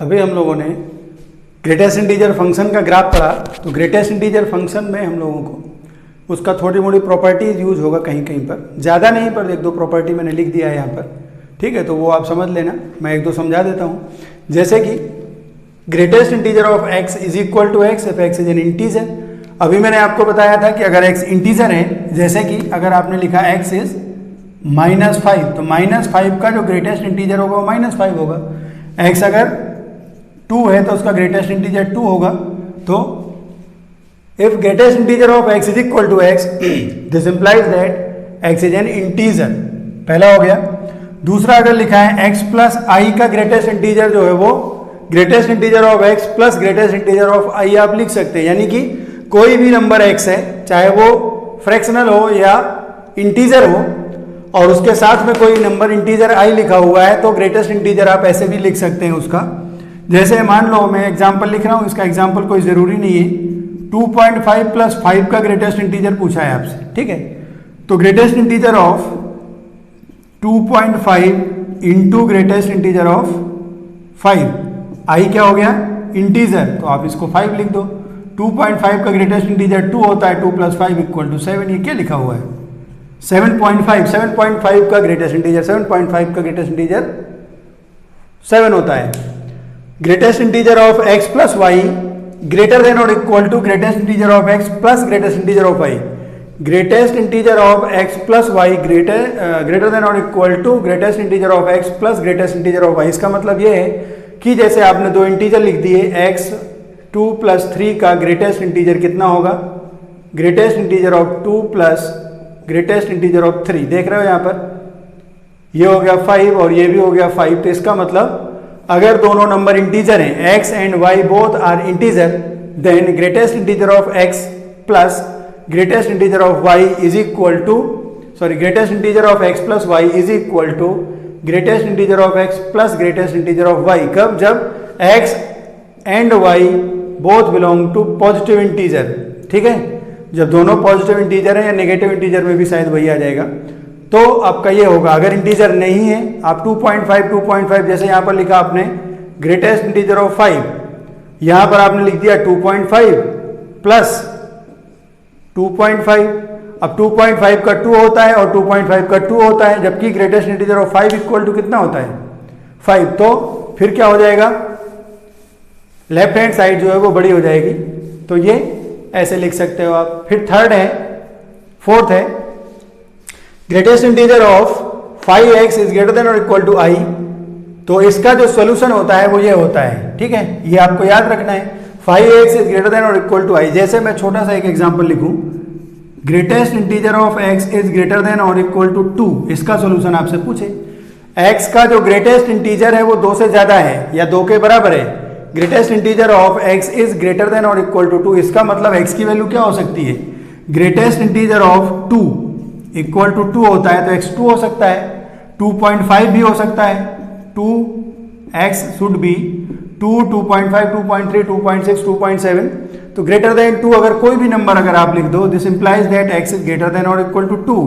अभी हम लोगों ने ग्रेटेस्ट इंटीजर फंक्शन का ग्राफ पढ़ा। तो ग्रेटेस्ट इंटीजर फंक्शन में हम लोगों को उसका थोड़ी मोड़ी प्रॉपर्टीज यूज होगा कहीं कहीं पर, ज़्यादा नहीं, पर एक दो प्रॉपर्टी मैंने लिख दिया है यहाँ पर, ठीक है। तो वो आप समझ लेना, मैं एक दो समझा देता हूँ। जैसे कि greatest integer of x is equal to x if x is an integer. अभी मैंने आपको बताया था कि अगर x इंटीजर है, जैसे कि अगर आपने लिखा x इज -5, तो -5 का जो ग्रेटेस्ट इंटीजर होगा वो -5 होगा। x अगर 2 है तो उसका ग्रेटेस्ट इंटीजर 2 होगा। तो if greatest integer of x is equal to x, this implies that x is an integer, पहला हो गया। दूसरा अगर लिखा है x प्लस आई का ग्रेटेस्ट इंटीजर जो है वो greatest integer of x plus greatest integer of i आप लिख सकते हैं। यानी कि कोई भी नंबर x है, चाहे वो फ्रैक्शनल हो या इंटीजर हो, और उसके साथ में कोई नंबर इंटीजर i लिखा हुआ है, तो ग्रेटेस्ट इंटीजर आप ऐसे भी लिख सकते हैं उसका। जैसे मान लो मैं एग्जांपल लिख रहा हूँ, इसका एग्जांपल कोई ज़रूरी नहीं है। 2.5 प्लस 5 का ग्रेटेस्ट इंटीजर पूछा है आपसे, ठीक है। तो greatest integer of 2.5 into greatest integer of 5, आई क्या हो गया? इंटीजर, तो आप इसको 5 लिख दो। 2.5 का ग्रेटेस्ट इंटीजर 2 होता है, 2 प्लस 5 इक्वल टू 7। ये क्या लिखा हुआ है? 7.5 का ग्रेटेस्ट इंटीजर, 7.5 का ग्रेटेस्ट इंटीजर 7 होता है। Greatest integer of x plus y greater than और equal to greatest integer of x plus greatest integer of y। Greatest integer of x plus y greater than और equal to greatest integer of x plus greatest integer of y। इसका मतलब ये है कि जैसे आपने दो इंटीजर लिख दिए, x 2 प्लस 3 का ग्रेटेस्ट इंटीजर कितना होगा? Greatest integer of 2 plus greatest integer of 3। देख रहे हो यहाँ पर, ये हो गया 5 और ये भी हो गया 5। तो इसका मतलब अगर दोनों नंबर इंटीजर हैं, x and y both are integer, then greatest integer of x plus greatest integer of y is equal to, sorry, greatest integer of x plus y is equal to greatest integer of x plus greatest integer of y। कब? जब x and y both belong to positive integer, ठीक है। जब दोनों positive integer है, या negative integer में भी शायद वही आ जाएगा, तो आपका ये होगा। अगर इंटीजर नहीं है, आप 2.5 जैसे यहाँ पर लिखा आपने ग्रेटेस्ट इंटीजर ऑफ 5, यहाँ पर आपने लिख दिया 2.5 प्लस 2.5। अब 2.5 का 2 होता है और 2.5 का 2 होता है, जबकि greatest integer of 5 equal to कितना होता है? 5। तो फिर क्या हो जाएगा? लेफ्ट हैंड साइड जो है वो बड़ी हो जाएगी। तो ये ऐसे लिख सकते हो आप। फिर फोर्थ है greatest integer of 5x is greater than और इक्वल टू i। तो इसका जो सोल्यूशन होता है वो ये होता है, ठीक है। ये आपको याद रखना है, 5x इज ग्रेटर देन और इक्वल टू i। जैसे मैं छोटा सा एक एग्जांपल लिखूं, greatest integer of x is greater than और इक्वल टू 2। इसका सोल्यूशन आपसे पूछे, x का जो ग्रेटेस्ट इंटीजर है वो 2 से ज्यादा है या 2 के बराबर है। Greatest integer of x is greater than और इक्वल टू 2। इसका मतलब x की वैल्यू क्या हो सकती है? Greatest integer of 2 equal to 2 होता है, तो x 2 हो सकता है, 2.5 भी हो सकता है। 2x should be 2, 2.5, 2.3, 2.6, 2.7। तो ग्रेटर देन 2 अगर कोई भी नंबर अगर आप लिख दो, this implies that x is greater than और इक्वल टू 2।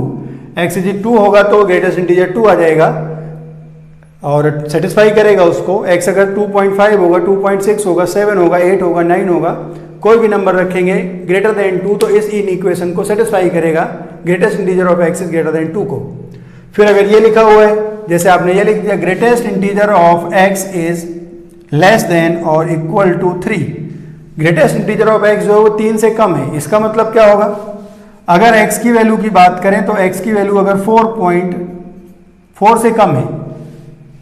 x इज 2 होगा तो ग्रेटेस्ट इंटीजर 2 आ जाएगा और सेटिस्फाई करेगा उसको। x अगर 2.5 होगा, 2.6 होगा, 7 होगा, 8 होगा, 9 होगा, कोई भी नंबर रखेंगे ग्रेटर देन 2, तो इस इन इक्वेशन को सेटिस्फाई करेगा, greatest integer of x is greater than 2 को। फिर अगर ये लिखा हुआ है, जैसे आपने ये लिख दिया, greatest integer of x is less than और equal to 3। Greatest integer of x जो है वो 3 से कम है। इसका मतलब क्या होगा? अगर x की वैल्यू की बात करें तो x की वैल्यू अगर 4.4 से कम है,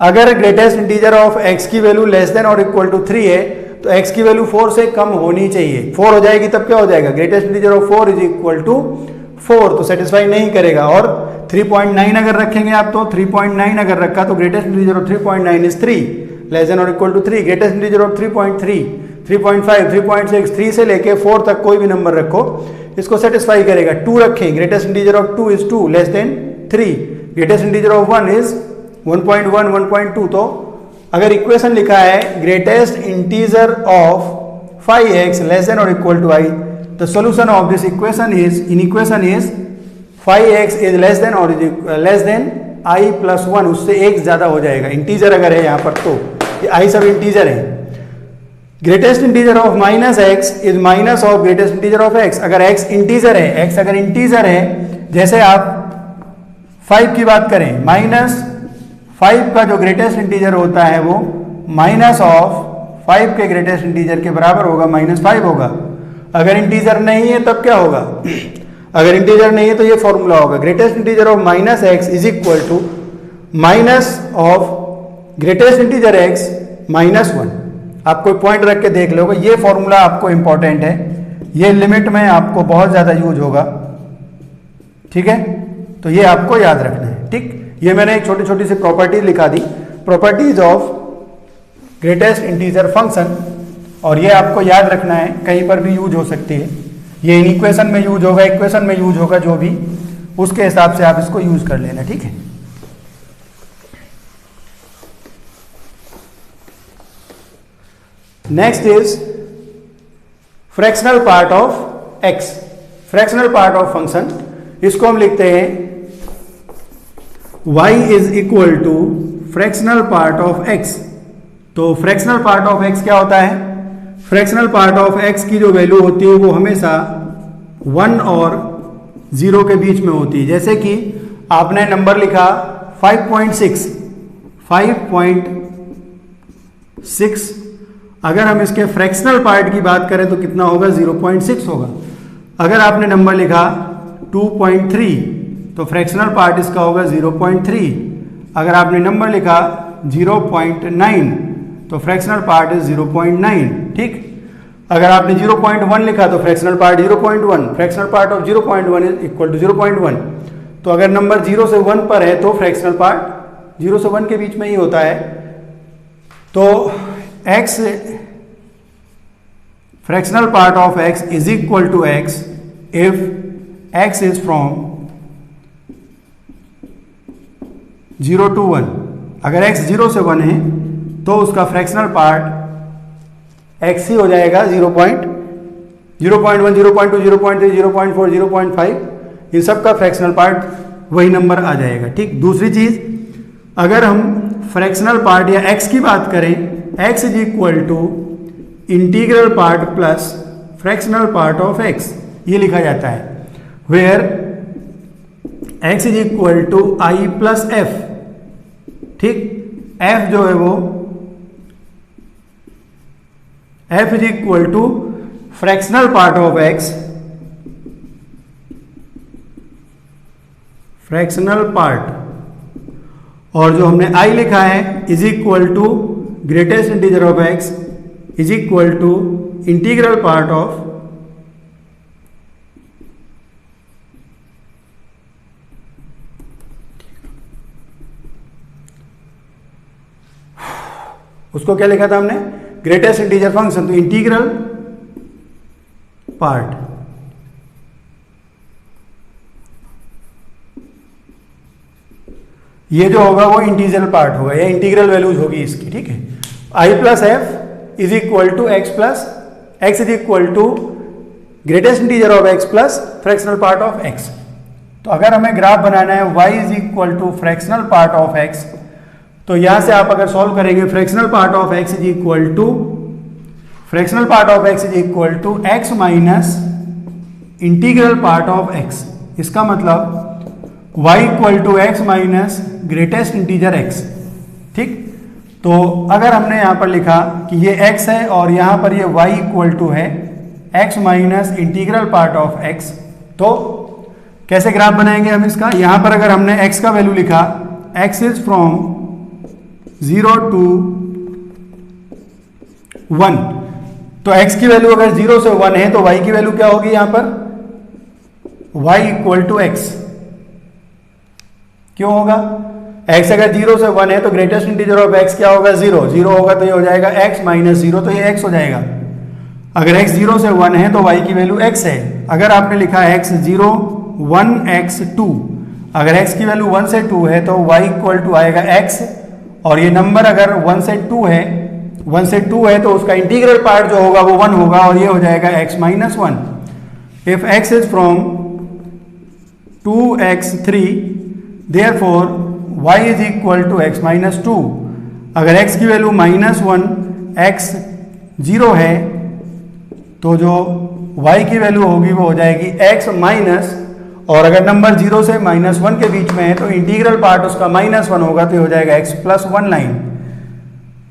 अगर ग्रेटेस्ट इंटीजर ऑफ x की वैल्यू लेस देन और इक्वल टू 3 है, तो x की वैल्यू 4 से कम होनी चाहिए। 4 हो जाएगी तब क्या हो जाएगा? Greatest integer of 4 is equal to 4, तो सेटिस्फाई नहीं करेगा। और 3.9 अगर रखेंगे आप, तो 3.9 अगर रखा तो greatest integer of 3.9 is 3, less than और equal to 3। Greatest integer of 3.3, 3.5, 3.6, 3 से लेके 4 तक कोई भी नंबर रखो, इसको सेटिस्फाई करेगा। 2 रखें, greatest integer of 2 is 2, less than 3। Greatest integer of 1 is 1.1, 1.2। तो अगर इक्वेशन लिखा है greatest integer of 5x less than और equal to i, the solution of this equation is 5x is less than और less than i plus 1, उससे एक ज्यादा हो जाएगा। इंटीजर अगर है यहाँ पर तो ये i सब इंटीजर है। Greatest integer of minus x is minus of greatest integer of x. अगर एक्स इंटीजर है, एक्स अगर इंटीजर है, जैसे आप 5 की बात करें, माइनस 5 का जो ग्रेटेस्ट इंटीजर होता है वो माइनस ऑफ 5 के ग्रेटेस्ट इंटीजर के बराबर होगा, -5 होगा। अगर इंटीजर नहीं है तब क्या होगा? अगर इंटीजर नहीं है तो ये फॉर्मूला होगा, greatest integer of minus x is equal to minus of greatest integer x -1। आप कोई पॉइंट रख के देख लोगे, ये फॉर्मूला आपको इंपॉर्टेंट है, ये लिमिट में आपको बहुत ज़्यादा यूज होगा, ठीक है? तो ये आपको याद रखना है, ठीक? ये मैंने एक छोटी छोटी सी प्रॉपर्टीज लिखा दी, properties of greatest integer function, और ये आपको याद रखना है, कहीं पर भी यूज हो सकती है। ये इन इक्वेशन में यूज होगा, इक्वेशन में यूज होगा, जो भी उसके हिसाब से आप इसको यूज कर लेना, ठीक है? Next is fractional part of x. Fractional part of function, इसको हम लिखते हैं y is equal to fractional part of x। तो फ्रैक्शनल पार्ट ऑफ x क्या होता है? फ्रैक्शनल पार्ट ऑफ x की जो वैल्यू होती है वो हमेशा 1 और 0 के बीच में होती है। जैसे कि आपने नंबर लिखा 5.6, 5.6, अगर हम इसके फ्रैक्शनल पार्ट की बात करें तो कितना होगा? 0.6 होगा। अगर आपने नंबर लिखा 2.3 तो फ्रैक्शनल पार्ट इसका होगा 0.3। अगर आपने नंबर लिखा 0.9 तो फ्रैक्शनल पार्ट इज 0.9, ठीक? अगर आपने 0.1 लिखा तो fractional part 0.1, fractional part of 0.1 is equal to 0.1। तो अगर नंबर 0 से 1 पर है तो फ्रैक्शनल पार्ट 0 से 1 के बीच में ही होता है। तो x fractional part of x is equal to x if x is from 0 to 1। अगर x 0 से 1 है तो उसका फ्रैक्शनल पार्ट x ही हो जाएगा 0.1, 0.2, 0.3, 0.4, 0.5, इन सब का फ्रैक्शनल पार्ट वही नंबर आ जाएगा, ठीक? दूसरी चीज, अगर हम फ्रैक्शनल पार्ट या x की बात करें, x is equal to integral part plus fractional part of x, ये लिखा जाता है, where x is equal to i plus f, ठीक? f जो है वो f is equal to fractional part of x, fractional part, और जो हमने i लिखा है is equal to greatest integer of x is equal to integral part of उसको क्या लिखा था हमने? ग्रेटेस्ट इंटीजर फंक्शन, तो इंटीग्रल पार्ट। ये जो होगा वो इंटीग्रल पार्ट होगा, या इंटीग्रल वैल्यूज होगी इसकी, ठीक है? I plus F is equal to X plus X is equal to greatest integer of X plus fractional part of X. तो अगर हमें ग्राफ बनाना है y is equal to fractional part of x, तो यहां से आप अगर सॉल्व करेंगे, fractional part of x is equal to fractional part of x is equal to x minus integral part of x। इसका मतलब y equal to x minus greatest integer x, ठीक? तो अगर हमने यहां पर लिखा कि ये x है और यहां पर ये y इक्वल टू है x minus integral part of x, तो कैसे ग्राफ बनाएंगे हम इसका? यहां पर अगर हमने x का वैल्यू लिखा, x इज फ्रॉम 0 to 1, तो x की वैल्यू अगर 0 से 1 है तो y की वैल्यू क्या होगी? यहां पर y इक्वल टू x। क्यों होगा? x अगर 0 से 1 है तो ग्रेटेस्ट इंटीजर ऑफ x क्या होगा? 0। 0 होगा तो ये हो जाएगा x माइनस 0, तो ये x हो जाएगा। अगर x 0 से 1 है तो y की वैल्यू x है। अगर आपने लिखा है x 0, 1, x 2, अगर x की वैल्यू 1 से 2 है तो y इक्वल टू आएगा x, और ये नंबर अगर 1 से 2 है, 1 से 2 है तो उसका इंटीग्रल पार्ट जो होगा वो 1 होगा, और ये हो जाएगा x minus 1। If x is from 2x3 therefore y is equal to x minus 2। अगर x की वैल्यू -1, x 0 है तो जो y की वैल्यू होगी वो हो जाएगी x माइनस, और अगर नंबर 0 से -1 के बीच में है तो इंटीग्रल पार्ट उसका -1 होगा, तो ये हो जाएगा x प्लस 1 लाइन।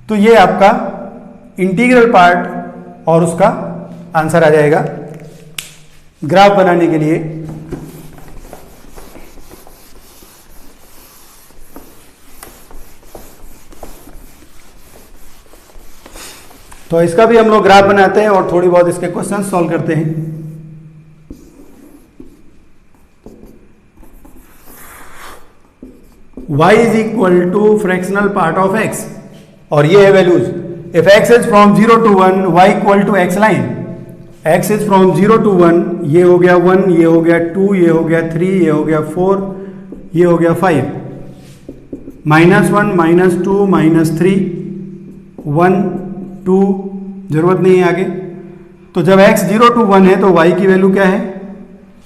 तो ये आपका इंटीग्रल पार्ट और उसका आंसर आ जाएगा ग्राफ बनाने के लिए। तो इसका भी हम लोग ग्राफ बनाते हैं और थोड़ी बहुत इसके क्वेश्चन सॉल्व करते हैं। y is equal to fractional part of x, और ये है values. If x is from 0 to 1, y equal to x line. x is from 0 to 1, ये हो गया 1, ये हो गया 2, ये हो गया 3, ये हो गया 4, ये हो गया 5, -1, -2, -3, 1, 2, जरूरत नहीं है आगे। तो जब x 0 to 1 है तो y की वैल्यू क्या है?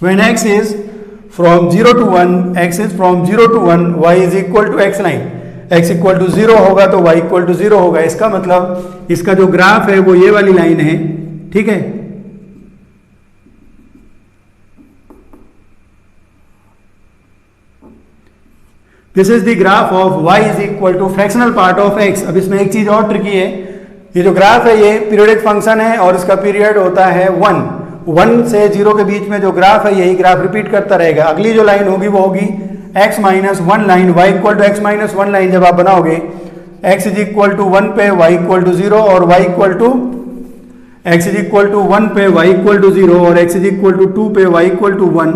When x is from 0 to 1, x is from 0 to 1, y is equal to x line. x equal to 0 होगा तो y इक्वल टू 0 होगा। इसका मतलब इसका जो ग्राफ है वो ये वाली लाइन है, ठीक है। This is the graph of y is equal to fractional part of x। अब इसमें एक चीज और ट्रिकी है, ये जो ग्राफ है ये पीरियोडिक फंक्शन है और इसका पीरियड होता है 1 से 0 के बीच में जो ग्राफ है यही ग्राफ रिपीट करता रहेगा। अगली जो लाइन होगी वो होगी x minus 1 line, y equal to x minus 1 line जब आप बनाओगे x इज इक्वल टू 1 पे y इक्वल टू 0 और y equal to x is equal to 1 पे y इक्वल टू 0 और x इज इक्वल टू 2 पे y इक्वल टू 1।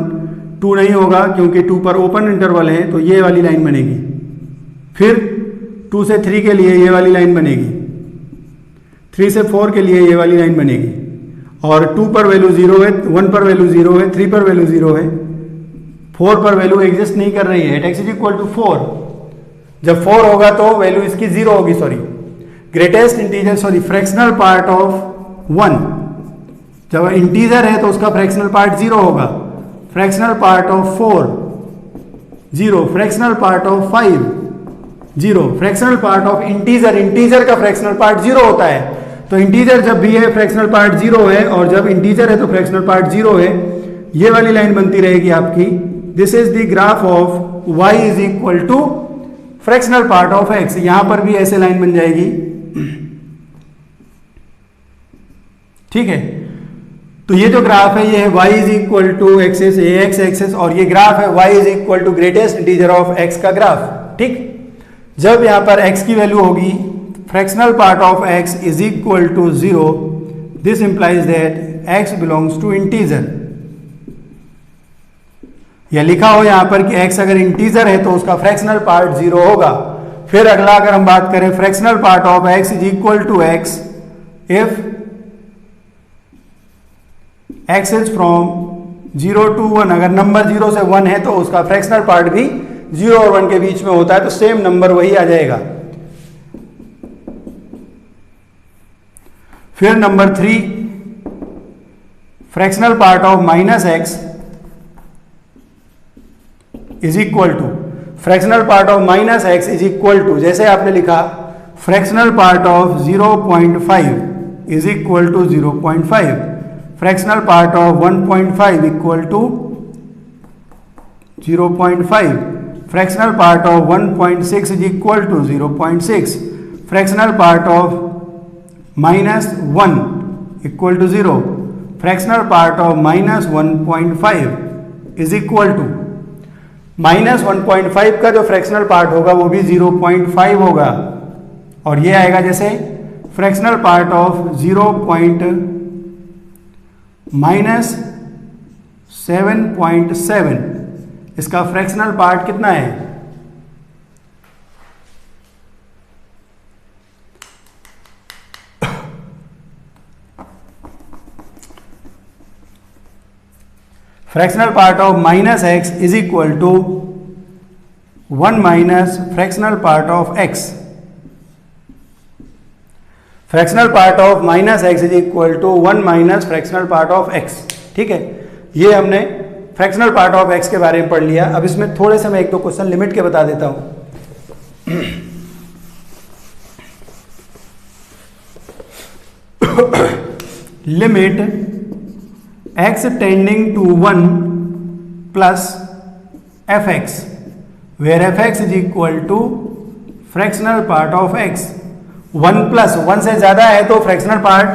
2 नहीं होगा क्योंकि 2 पर ओपन इंटरवल है, तो ये वाली लाइन बनेगी। फिर 2 से 3 के लिए ये वाली लाइन बनेगी, 3 से 4 के लिए ये वाली लाइन बनेगी, और 2 पर वैल्यू 0 है, 1 पर वैल्यू 0 है, 3 पर वैल्यू 0 है, 4 पर वैल्यू एग्जिस्ट नहीं कर रही है। x इज इक्वल टू 4, जब 4 होगा तो वैल्यू इसकी 0 होगी, sorry greatest integer, sorry fractional part of 1। जब इंटीजर है तो उसका फ्रैक्शनल पार्ट 0 होगा, fractional part of 4 0, fractional part of 5 0, fractional part of integer, integer का फ्रैक्शनल पार्ट 0 होता है। तो इंटीजर जब भी है फ्रैक्शनल पार्ट 0 है, और जब इंटीजर है तो फ्रैक्शनल पार्ट 0 है। ये वाली लाइन बनती रहेगी आपकी। This is the graph of y is equal to fractional part of x। यहां पर भी ऐसे लाइन बन जाएगी, ठीक है। तो ये जो ग्राफ है ये है y is equal to axis ax axis, और ये ग्राफ है y is equal to greatest integer of x का ग्राफ, ठीक। जब यहां पर x की वैल्यू होगी fractional part of x is equal to 0, this implies that x belongs to integer। या लिखा हो यहां पर कि x अगर इंटीजर है तो उसका फ्रैक्शनल पार्ट 0 होगा। फिर अगला अगर हम बात करें fractional part of x is equal to x if x is from 0 to 1, अगर नंबर 0 से 1 है तो उसका फ्रैक्शनल पार्ट भी 0 और 1 के बीच में होता है, तो सेम नंबर वही आ जाएगा। फिर number 3, fractional part of minus x is equal to, fractional part of minus x is equal to, जैसे आपने लिखा fractional part of 0.5 is equal to 0.5, fractional part of 1.5 equal to 0.5, fractional part of 1.6 is equal to 0.6, fractional part of -1 equal to 0, fractional part of -1.5 is equal to, -1.5 का जो fractional part होगा वो भी 0.5 होगा, और ये आएगा जैसे फ्रैक्शनल पार्ट ऑफ -7.7, इसका फ्रैक्शनल पार्ट कितना है? Fractional part of -x is equal to 1 minus fractional part of x। Fractional part of -x is equal to 1 minus fractional part of x, ठीक है। ये हमने फ्रैक्शनल पार्ट ऑफ x के बारे में पढ़ लिया। अब इसमें थोड़े से मैं 1-2 क्वेश्चन लिमिट के बता देता हूं। Limit x tending to 1 plus fx where fx is equal to fractional part of x। 1 plus 1 से ज्यादा है तो फ्रैक्शनल पार्ट,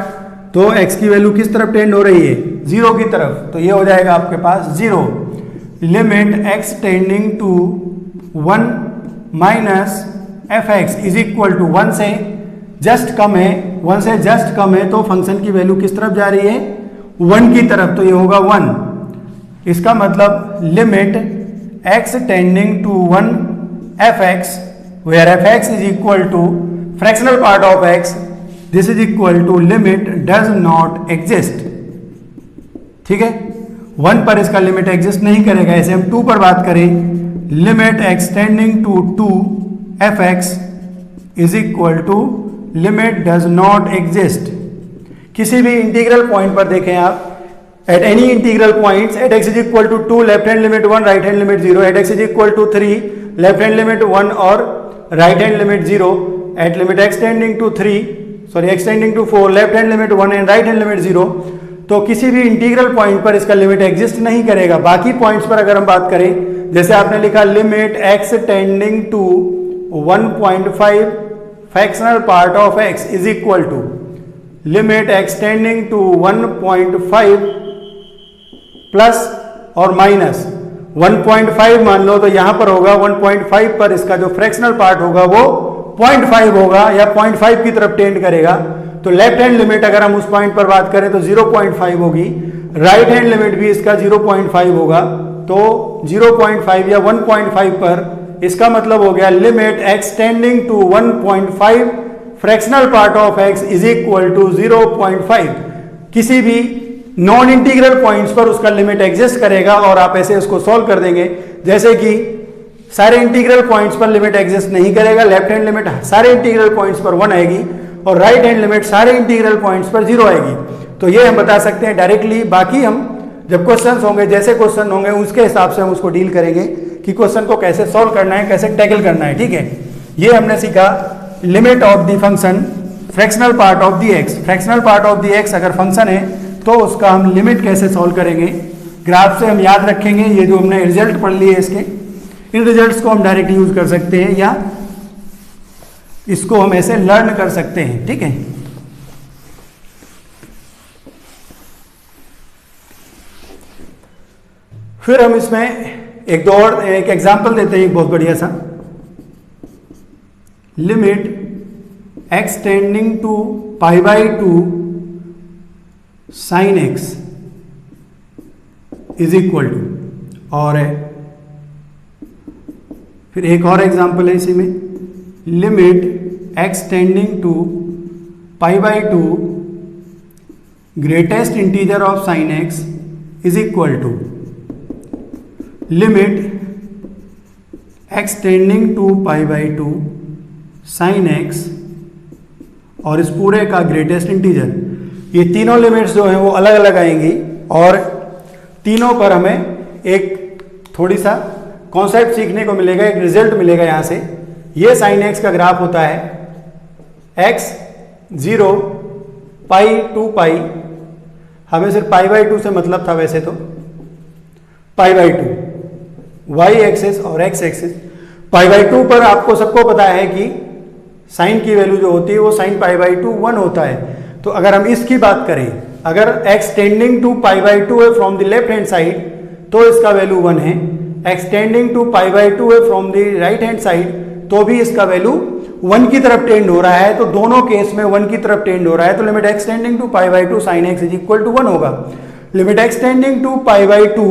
तो x की वैल्यू किस तरफ टेंड हो रही है? 0 की तरफ, तो ये हो जाएगा आपके पास 0। Limit x tending to 1 minus fx is equal to 1 से जस्ट कम है, 1 से जस्ट कम है तो फंक्शन की वैल्यू किस तरफ जा रही है? 1 की तरफ, तो ये होगा 1। इसका मतलब limit x tending to 1 fx where fx is equal to fractional part of x, this is equal to limit does not exist. ठीक है, 1 पर इसका लिमिट एग्जिस्ट नहीं करेगा। ऐसे हम 2 पर बात करें, limit x tending to 2 fx is equal to limit does not exist. किसी भी इंटीग्रल पॉइंट पर देखें आप, at any integral points at x is equal to 2 left hand limit 1 right hand limit 0, at x is equal to 3 left hand limit 1 और right hand limit 0, at limit x tending to x tending to 4 left hand limit 1 and right hand limit 0, तो किसी भी integral point पर इसका limit exist नहीं करेगा। बाकी points पर अगर हम बात करें, जैसे आपने लिखा limit x tending to 1.5 fractional part of x is equal to limit x tending to 1.5 plus और माइनस 1.5 मान लो, तो यहां पर होगा 1.5 पर इसका जो फ्रैक्शनल पार्ट होगा वो 0.5 होगा या 0.5 की तरफ टेंड करेगा। तो लेफ्ट हैंड लिमिट अगर हम उस पॉइंट पर बात करें तो 0.5 होगी, राइट हैंड लिमिट भी इसका 0.5 होगा, तो 0.5 या 1.5 पर इसका मतलब हो गया limit x tending to 1.5 fractional part of x is equal to 0.5। किसी भी नॉन इंटीग्रल पॉइंट्स पर उसका लिमिट एग्जिस्ट करेगा और आप ऐसे उसको सॉल्व कर देंगे। जैसे कि सारे इंटीग्रल पॉइंट्स पर लिमिट एग्जिस्ट नहीं करेगा, लेफ्ट हैंड लिमिट सारे इंटीग्रल पॉइंट्स पर 1 आएगी और राइट हैंड लिमिट सारे इंटीग्रल पॉइंट्स पर 0 आएगी। तो ये हम बता सकते हैं डायरेक्टली। बाकी हम जब क्वेश्चंस होंगे, जैसे क्वेश्चन होंगे उसके हिसाब से हम उसको डील करेंगे कि क्वेश्चन को कैसे सॉल्व करना है, कैसे टैकल करना है। ठीक है, ये हमने सीखा limit of the function fractional part of the x. Fractional part of the x अगर फंक्शन है तो उसका हम लिमिट कैसे सॉल्व करेंगे, ग्राफ से हम याद रखेंगे। ये जो हमने रिजल्ट पढ़ लिए इसके, इन रिजल्ट्स को हम डायरेक्ट यूज कर सकते हैं या इसको हम ऐसे लर्न कर सकते हैं। ठीक है, फिर हम इसमें एक एग्जांपल देते हैं, एक बहुत बढ़िया सा। Limit x tending to π/2 sin x is equal to, और फिर एक और एग्जांपल है इसी में, limit x tending to π/2 greatest integer of sin x is equal to limit x tending to π/2 sin x और इस पूरे का ग्रेटेस्ट इंटीजर। ये तीनों लिमिट्स जो हैं वो अलग अलग आएंगी और तीनों पर हमें एक थोड़ी सा कॉन्सेप्ट सीखने को मिलेगा, एक रिजल्ट मिलेगा यहाँ से। ये sin x का ग्राफ होता है x 0 पाई टू पाई, हमें सिर्फ π/2 से मतलब था वैसे तो, π/2 y एक्सिस और x एक्सिस। π/2 पर आपको सबको पता है कि साइन की वैल्यू जो होती है वो sin π/2 1 होता है। तो अगर हम इसकी बात करें, अगर x टेंडिंग टू π/2 है from the left hand side तो इसका वैल्यू 1 है, x टेंडिंग टू π/2 है from the right hand side तो भी इसका वैल्यू 1 की तरफ टेंड हो रहा है। तो दोनों केस में 1 की तरफ टेंड हो रहा है, तो limit x tending to π/2 sin x is equal to 1 होगा। Limit x tending to π/2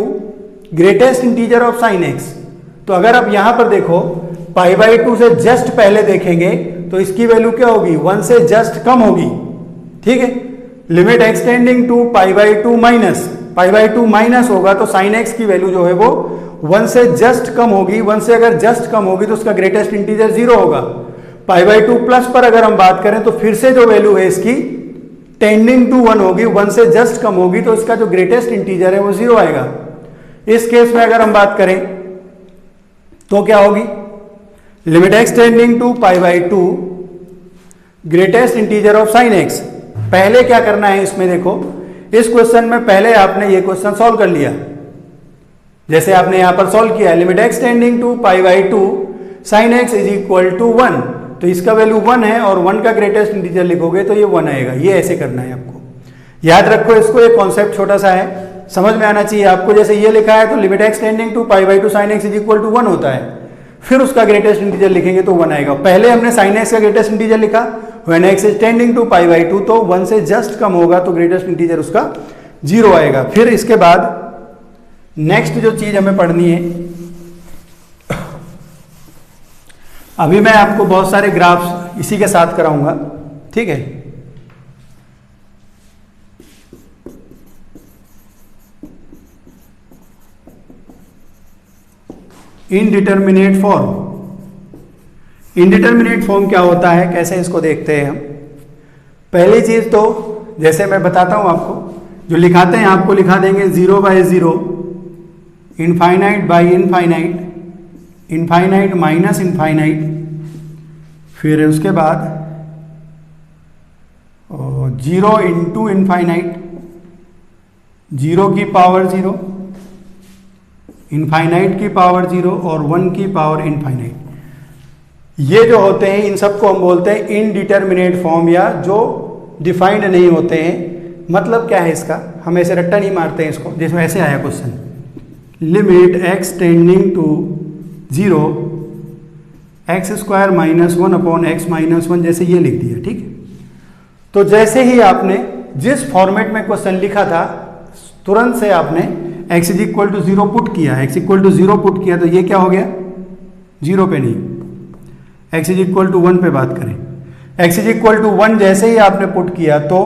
greatest integer of sin x, तो अगर आप यहां पर देखो π/2 से जस्ट पहले देखेंगे तो इसकी वैल्यू क्या होगी, 1 से जस्ट कम होगी। ठीक है, limit x tending to π/2 minus, π/2 minus होगा तो sin x की वैल्यू जो है वो 1 से जस्ट कम होगी। 1 से अगर जस्ट कम होगी तो उसका ग्रेटेस्ट इंटीजर 0 होगा। π/2 प्लस पर अगर हम बात करें तो फिर से जो वैल्यू है इसकी टेंडिंग टू 1 होगी, 1 से जस्ट कम होगी तो इसका जो ग्रेटेस्ट इंटीजर है वो 0 आएगा। इस केस में अगर हम बात करें तो क्या होगी, limit x tending to π/2 greatest integer of sin x पहले क्या करना है इसमें देखो, इस क्वेश्चन में पहले आपने ये क्वेश्चन सॉल्व कर लिया, जैसे आपने यहां पर सॉल्व किया limit x tending to pi by 2 sine x is equal to 1, तो इसका वैल्यू 1 है और 1 का ग्रेटेस्ट इंटीजर लिखोगे तो ये 1 आएगा। ये ऐसे करना है आपको, याद रखो इसको, एक कॉन्सेप्ट छोटा सा है, समझ में आना चाहिए आपको। जैसे ये लिखा है तो limit x tending to pi by 2 sine x is equal to 1 होता है, फिर उसका ग्रेटेस्ट इंटीजर लिखेंगे तो 1 आएगा। पहले हमने साइन एक्स का ग्रेटेस्ट इंटीजर लिखा, when x is tending to pi by 2, तो 1 से जस्ट कम होगा तो ग्रेटेस्ट इंटीजर उसका 0 आएगा। फिर इसके बाद नेक्स्ट जो चीज हमें पढ़नी है, अभी मैं आपको बहुत सारे ग्राफ्स इसी के साथ कराऊंगा, ठीक है। इनडिटर्मिनेट फॉर्म, इनडिटर्मिनेट फॉर्म क्या होता है, कैसे इसको देखते हैं हम। पहली चीज तो जैसे मैं बताता हूं आपको, जो लिखाते हैं आपको लिखा देंगे 0 by 0, infinite by infinite, infinite minus infinite, फिर उसके बाद 0 इंटू इनफाइनाइट, 0 की पावर 0, इनफाइनाइट की पावर 0 और 1 की पावर इनफाइनाइट। ये जो होते हैं इन सबको हम बोलते हैं इनडिटर्मिनेट फॉर्म, या जो डिफाइंड नहीं होते हैं। मतलब क्या है इसका, हम ऐसे रट्टा नहीं मारते हैं इसको, जैसे ऐसे आया question, limit x tending to 0 x square minus 1 upon x minus 1, जैसे ये लिख दिया, ठीक है। तो जैसे ही आपने जिस फॉर्मेट में क्वेश्चन लिखा था तुरंत से आपने x is equal to 0 put किया, x इक्वल टू 0 पुट किया, तो ये क्या हो गया, 0 पे नहीं, x इज इक्वल टू 1 पे बात करें। x इज इक्वल टू 1 जैसे ही आपने पुट किया तो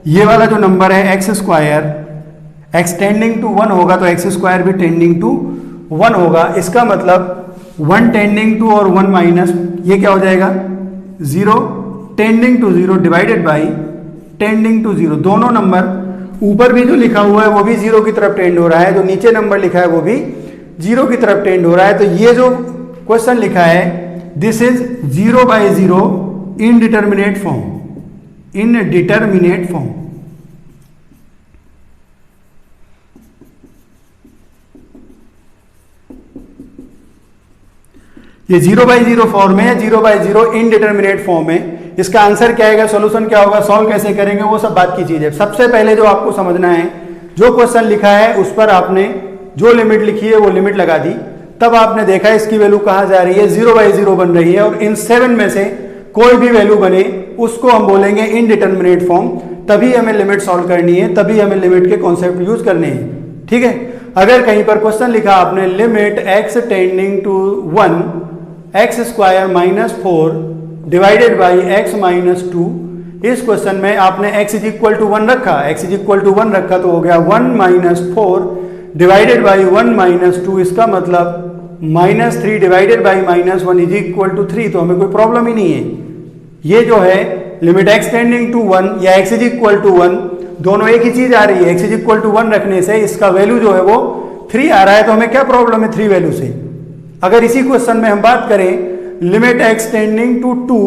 ये वाला जो नंबर है x square, x tending to 1 होगा तो एक्स स्क्वायर भी टेंडिंग टू 1 होगा। इसका मतलब 1 टेंडिंग टू और 1 माइनस, ये क्या हो जाएगा 0 tending to 0 divided by tending to 0। दोनों नंबर, ऊपर भी जो लिखा हुआ है वो भी 0 की तरफ टेंड हो रहा है, जो नीचे नंबर लिखा है वो भी 0 की तरफ टेंड हो रहा है। तो ये जो क्वेश्चन लिखा है this is 0 by 0 indeterminate form, indeterminate form. ये 0 बाई 0 फॉर्म है, 0 बाई 0 इनडिटर्मिनेट फॉर्म है। इसका आंसर क्या आएगा, सॉल्यूशन क्या होगा, सॉल्व कैसे करेंगे, वो सब बात की चीज है। सबसे पहले जो आपको समझना है, जो क्वेश्चन लिखा है उस पर आपने जो लिमिट लिखी है वो लिमिट लगा दी, तब आपने देखा इसकी वैल्यू कहां जा रही है, 0 बाई 0 बन रही है, और इन 7 में से कोई भी वैल्यू बने उसको हम बोलेंगे इनडिटर्मिनेट फॉर्म। तभी हमें लिमिट सॉल्व करनी है, तभी हमें लिमिट के कॉन्सेप्ट यूज करने हैं, ठीक है। अगर कहीं पर क्वेश्चन लिखा आपने limit x tending to 1 x square minus 4 divided by x minus 2, इस क्वेश्चन में आपने x इज इक्वल टू 1 रखा, x इज इक्वल टू 1 रखा तो हो गया 1 माइनस 4 डिवाइडेड बाई 1 माइनस 2, इसका मतलब minus 3 divided by minus 1 is equal to 3, तो हमें कोई प्रॉब्लम ही नहीं है। ये जो है लिमिट x टेंडिंग टू 1 या x इज इक्वल टू 1, दोनों एक ही चीज आ रही है। x इज इक्वल टू 1 रखने से इसका वैल्यू जो है वो 3 आ रहा है, तो हमें क्या प्रॉब्लम है 3 वैल्यू से। अगर इसी क्वेश्चन में हम बात करें limit x tending to 2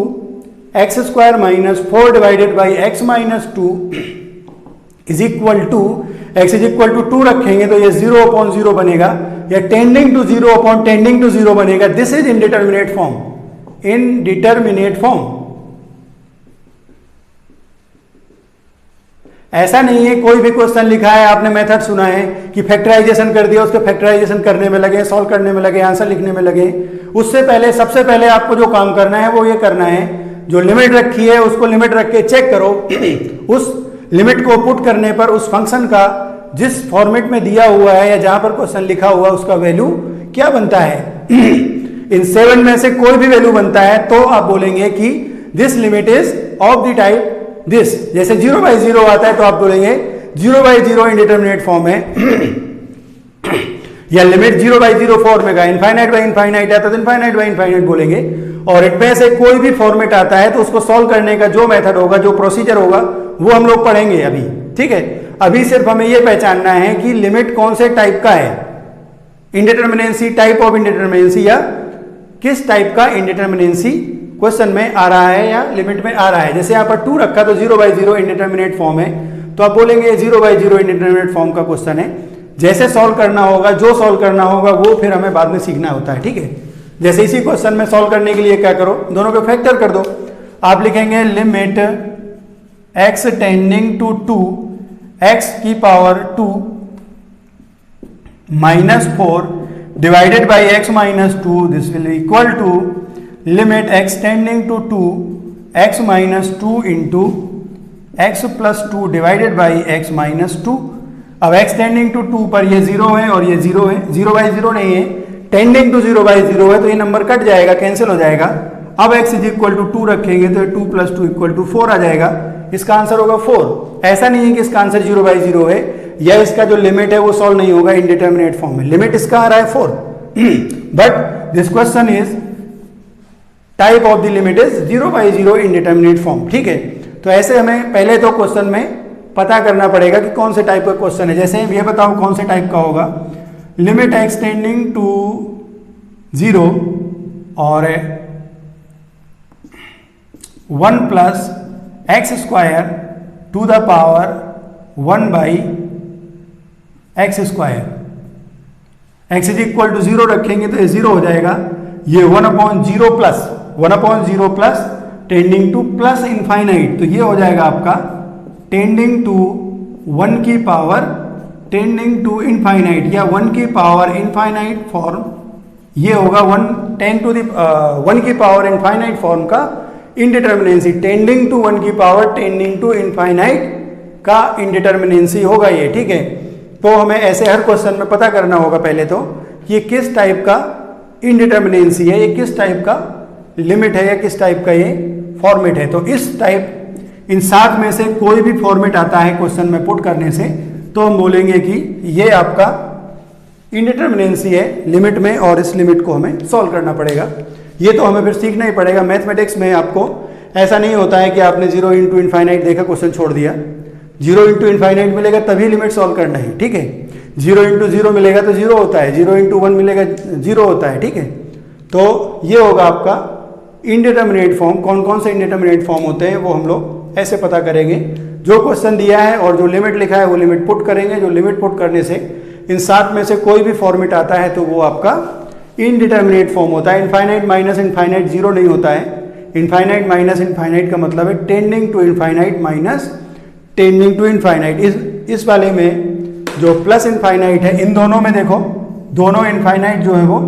x square minus 4 divided by x minus 2 is equal to, x is equal to 2 रखेंगे तो ये 0 अपॉन 0 बनेगा, या tending to 0 upon tending to 0 बनेगा। This is indeterminate form, indeterminate form. ऐसा नहीं है कोई भी क्वेश्चन लिखा है, आपने मेथड सुना है कि फैक्टराइजेशन कर दिया, उसके फैक्टराइजेशन करने में लगे, सॉल्व करने में लगे, आंसर लिखने में लगे। उससे पहले सबसे पहले आपको जो काम करना है वो ये करना है, जो लिमिट रखी है उसको लिमिट रख के चेक करो, उस लिमिट को पुट करने पर उस फंक्शन का जिस फॉर्मेट में दिया हुआ है या जहां पर क्वेश्चन लिखा हुआ उसका वैल्यू क्या बनता है। इन 7 में से कोई भी वैल्यू बनता है तो आप बोलेंगे कि this limit is of the type this. जैसे 0 बाई 0 आता है तो आप बोलेंगे 0 बाई 0 इंडिटर्मिनेट फॉर्म है, या लिमिट 0 बाई 0 फॉर्म में इनफाइनाइट बाई इनफाइनाइट आता है तो इनफाइनाइट बाई इनफाइनाइट बोलेंगे। और इनमें से कोई भी फॉर्मेट आता है तो उसको सॉल्व करने का जो मेथड होगा, जो प्रोसीजर होगा, वो हम लोग पढ़ेंगे अभी, ठीक है। अभी सिर्फ हमें यह पहचानना है कि लिमिट कौन से टाइप का है, इंडिटर्मिनेंसी, टाइप ऑफ इंडिटर्मिनेंसी, या किस टाइप का इंडिटर्मिनेंसी क्वेश्चन में आ रहा है या लिमिट में आ रहा है। जैसे यहाँ पर 2 रखा तो 0/0 इंडिटरमिनेट फॉर्म है, तो आप बोलेंगे 0/0 इंडिटरमिनेट फॉर्म का क्वेश्चन है। जैसे सॉल्व करना होगा, जो सॉल्व करना होगा वो फिर हमें बाद में सीखना होता है, ठीक है। जैसे इसी क्वेश्चन में सॉल्व करने के लिए क्या करो, दोनों को फैक्टर कर दो। आप लिखेंगे limit x tending to 2 x की power 2 -4 divided by x - 2, this will equal to limit x tending to 2 x - 2 into x + 2 divided by x - 2। अब x टेंडिंग टू 2 पर ये 0 है और ये 0 है, 0/0 नहीं है, टेंडिंग टू 0/0 है, तो ये नंबर कट जाएगा, कैंसिल हो जाएगा। अब x = 2 रखेंगे तो 2 + 2 = 4 आ जाएगा। इसका आंसर होगा 4। ऐसा नहीं है कि इसका आंसर 0/0 है या इसका जो लिमिट है वो सॉल्व नहीं होगा इंडिटरमिनेट फॉर्म में। लिमिट इसका आ रहा है 4 but this question is type of the limit is 0/0 indeterminate form, ठीक है। तो ऐसे हमें पहले तो क्वेश्चन में पता करना पड़ेगा कि कौन से टाइप का क्वेश्चन है। जैसे ये बताओ कौन से टाइप का होगा, लिमिट x टेंडिंग टू 0 और 1 + x² to the power 1/x²। x = 0 रखेंगे तो ये 0 हो जाएगा। ये 1/0 plus tending two plus infinite, तो ये हो जाएगा आपका टेंडिंग टू 1 की पावर टेंडिंग टू इनफाइनाइट या 1 की पावर इनफाइनाइट फॉर्म। ये होगा 1 की पावर इनफाइनाइट फॉर्म का इंडिटरमिनेंसी। टेंडिंग टू 1 की पावर टेंडिंग टू इनफाइनाइट का इंडिटरमिनेंसी होगा ये, ठीक है। तो हमें ऐसे हर क्वेश्चन में पता करना होगा पहले तो ये किस टाइप का इंडिटरमिनेंसी है, ये किस टाइप का लिमिट है या किस टाइप का ये फॉर्मेट है। तो इस टाइप इन 7 में से कोई भी फॉर्मेट आता है क्वेश्चन में पुट करने से तो हम बोलेंगे कि ये आपका इंडिटरमिनेंसी है लिमिट में और इस लिमिट को हमें सॉल्व करना पड़ेगा। ये तो हमें फिर सीखना ही पड़ेगा। मैथमेटिक्स में आपको ऐसा नहीं होता है कि आपने 0 × इनफाइनाइट देखा क्वेश्चन छोड़ दिया। 0 × इनफाइनाइट मिलेगा तभी लिमिट सॉल्व करना है, ठीक है। 0 × 0 मिलेगा तो 0 होता है, 0 × 1 मिलेगा 0 होता है, ठीक है। तो ये होगा आपका इंडिटरमिनेट फॉर्म। कौन कौन से इंडिटरमिनेट फॉर्म होते हैं वो हम लोग ऐसे पता करेंगे। जो क्वेश्चन दिया है और जो लिमिट लिखा है वो लिमिट पुट करेंगे। जो लिमिट पुट करने से इन 7 में से कोई भी फॉर्मेट आता है तो वो आपका इनडिटरमिनेट फॉर्म होता है। इनफाइनाइट माइनस इनफाइनाइट 0 नहीं होता है। इनफाइनाइट माइनस इनफाइनाइट का मतलब है tending to infinite minus tending to infinite. इस वाले में जो प्लस इनफाइनाइट है, इन दोनों में देखो दोनों इनफाइनाइट जो है वो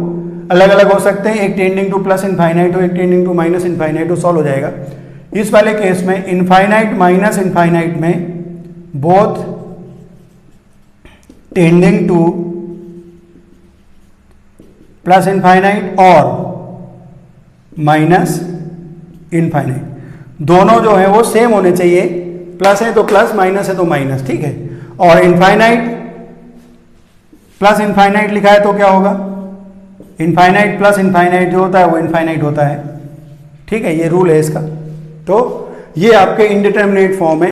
अलग अलग हो सकते हैं। एक टेंडिंग टू प्लस इनफाइनाइट हो, एक टेंडिंग टू माइनस इनफाइनाइट हो, सॉल्व हो जाएगा। इस वाले केस में इनफाइनाइट माइनस इनफाइनाइट में both tending two plus infinite और माइनस इनफाइनाइट दोनों जो है वो सेम होने चाहिए। प्लस है तो प्लस, माइनस है तो माइनस, ठीक है। और इनफाइनाइट प्लस इनफाइनाइट लिखा है तो क्या होगा, इनफाइनाइट प्लस इनफाइनाइट जो होता है वो इनफाइनाइट होता है, ठीक है। ये रूल है इसका। तो ये आपके इंडिटरमिनेट फॉर्म है।